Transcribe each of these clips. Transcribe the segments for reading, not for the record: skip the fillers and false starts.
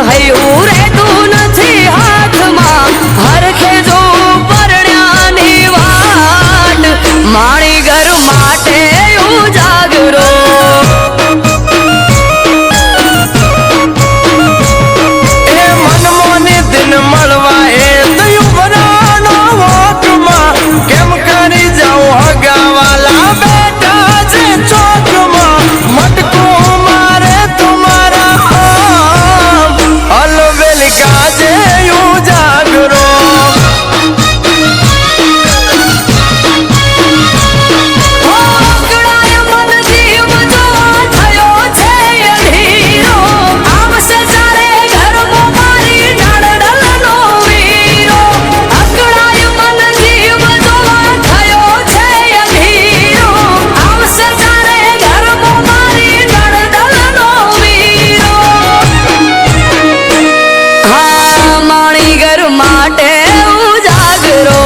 હૈયું રહેતું નથી હાથમાં હરખે જો પરણ્યાની વાટ માણી ઘર માટે ઉજાગરો એ મનમોની દિન મળવા એ તયું બનાનો વોટમાં કેમ કરી જાઉં હગાવાલા બેટા છે ચોકમાં મટકું મારે તમારા અલવેલ કાજે ઉજાગરો માટે ઉજાગરો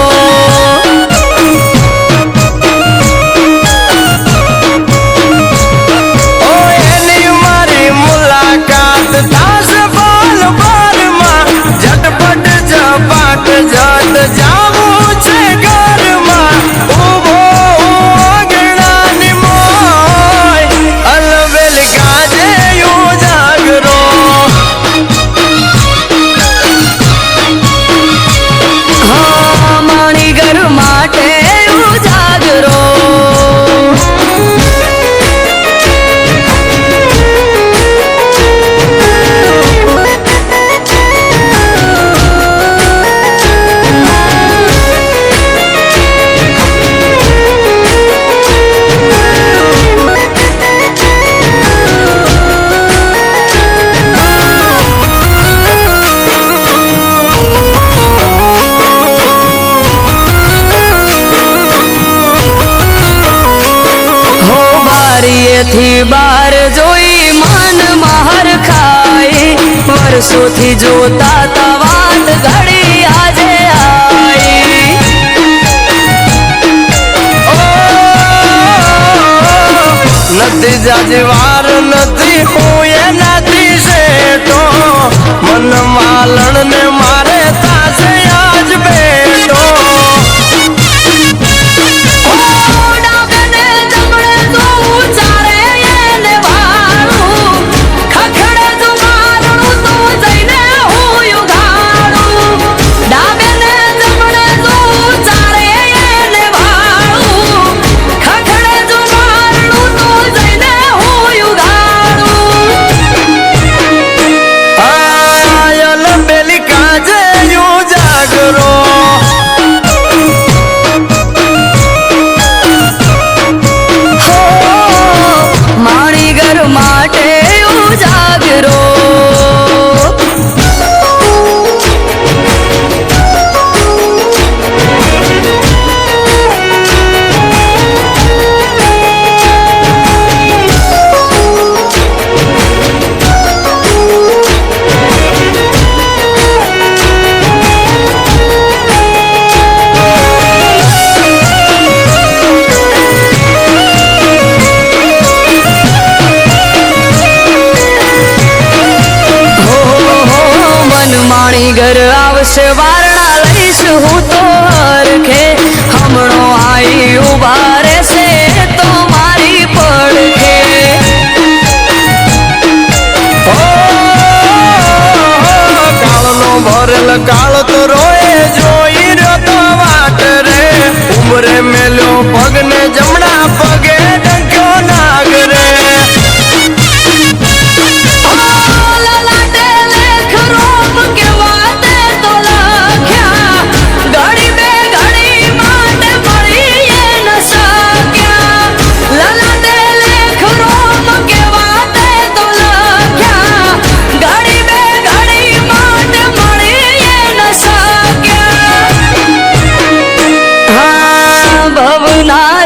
ઓ એની મારી મુલાકાત થાશે બાલ બારમાં ઝટપટ ઝપાટ જટ જાવું છે ઘરમાં ઊભો આંગણાની મોય અલવેલ કાજે ઉજાગરો માણી ઘર માટે ઉજાગરો થી બાર જોઈ મન મહર ખાઈ વર્ષોથી જોતા તા વાત ઘડી આજે આઈ નથી જાજવાર નથી હું એનાથી શેઠો મન માલણ ને મારે તાસે આજ બેઠો ઘર આવશે વારણા લઈશ હું તો હરખે હમણો આઈ ઉભા રહેશે તો મારી પડખે કાળનો ભરેલ કાળ તો રોએ જોઈ રહ્યો તો વાટ રે ઉમરે મેલ્યો પગને જમણા પગે ડંક્યો નાગ રે ભવના